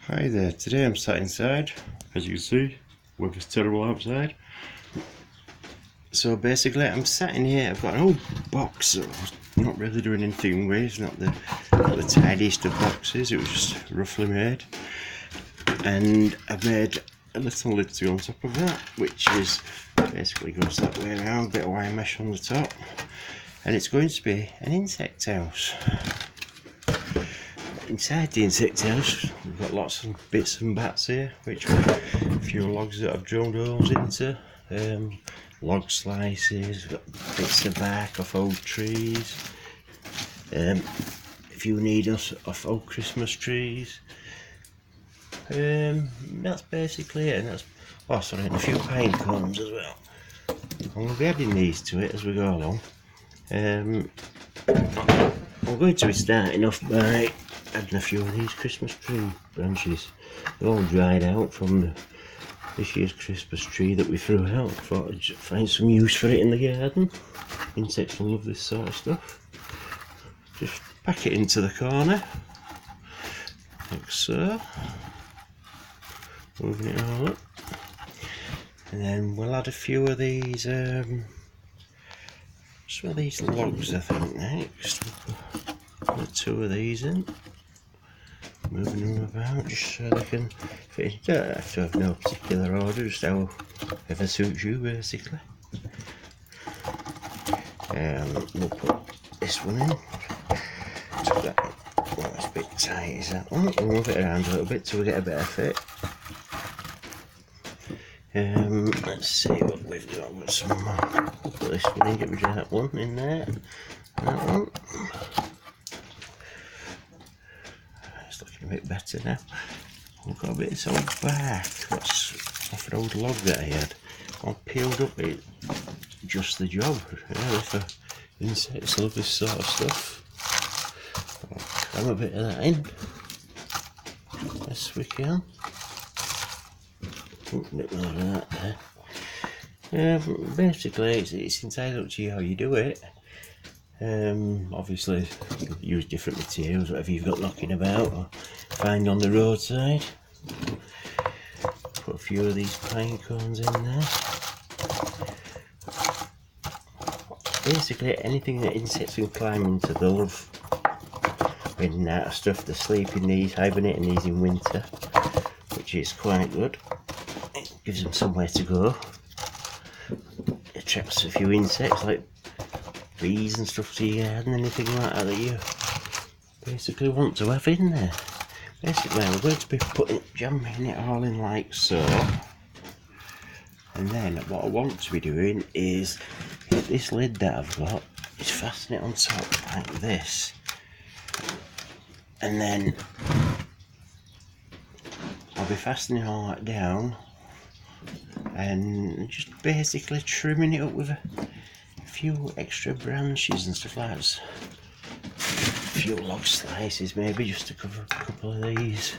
Hi there, today I'm sat inside, as you can see, weather's terrible outside. So basically I'm sat in here, I've got an old box that I'm not really doing anything with, it's not the tidiest of boxes, it was just roughly made. And I've made a little lid to go on top of that, which is basically goes that way around, a bit of wire mesh on the top. And it's going to be an insect house. Inside the insect house, we've got lots of bits and bats here, which are a few logs that I've drilled holes into, log slices, got bits of bark off old trees, a few needles off old Christmas trees. That's basically it, and and a few pine cones as well. I'm going to be adding these to it as we go along. I'm going to be starting off by adding a few of these Christmas tree branches. They're all dried out from this year's Christmas tree that we threw out. Thought I'd find some use for it in the garden. Insects will love this sort of stuff. Just pack it into the corner, like so. Moving it all up. And then we'll add a few of these, some of these logs I think next. Put two of these in. Moving them about just so they can fit in. You don't have to have no particular order, just however suits you basically. We'll put this one in. So that one's a bit tight, is that one? We'll move it around a little bit till we get a better fit. Let's see what we've got. We've got some more. We'll put this one in, get rid of that one in there. That one. It's looking a bit better now. We've got a bit of some bark. That's off an old log that I had. All peeled up, it just the job, really, for insects. Love this sort of stuff. I'll cram a bit of that in. Yes, we can. A bit more of that there. Basically, it's entirely up to you how you do it. Obviously, you can use different materials, whatever you've got knocking about or find on the roadside. Put a few of these pine cones in there. Basically, anything that insects can climb into, they'll love getting out of stuff. They sleep in these, hibernate in these in winter, which is quite good. It gives them somewhere to go. It attracts a few insects like bees and stuff to your garden, anything like that you basically want to have in there. Basically, we're going to be jamming it all in like so. And then what I want to be doing is this lid that I've got, is fasten it on top like this. And then I'll be fastening all that down and just basically trimming it up with a few extra branches and stuff like that. A few log slices maybe, just to cover a couple of these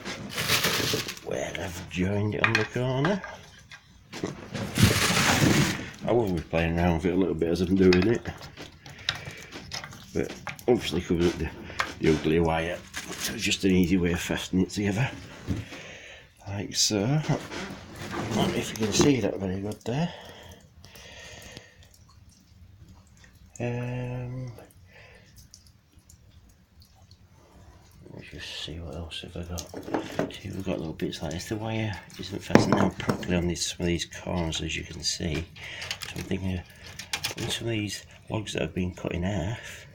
where I've joined it on the corner. I will be playing around with it a little bit as I'm doing it, but obviously covers up the ugly wire, so it's just an easy way of fastening it together, like so. I don't know if you can see that very good there. Let's just see what else have I got. See, we've got little bits like this. The wire isn't fastened down properly on some of these corners, as you can see. So I'm thinking of putting some of these logs that have been cut in half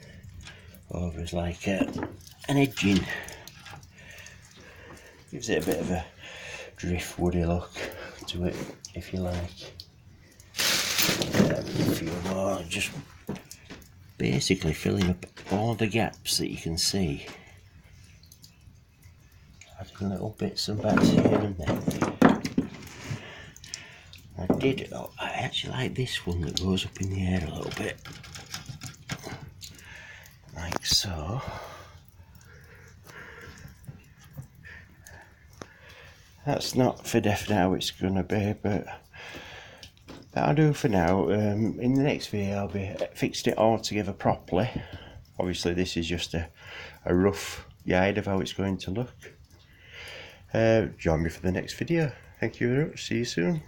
over as like an edging. Gives it a bit of a driftwoody look to it, if you like. A few more, just basically filling up all the gaps that you can see. Adding little bits and bats here and there. I actually like this one that goes up in the air a little bit, like so. That's not for definite how it's going to be, but that'll do for now. In the next video I'll be fixing it all together properly. Obviously this is just a rough guide of how it's going to look. Join me for the next video. Thank you very much. See you soon.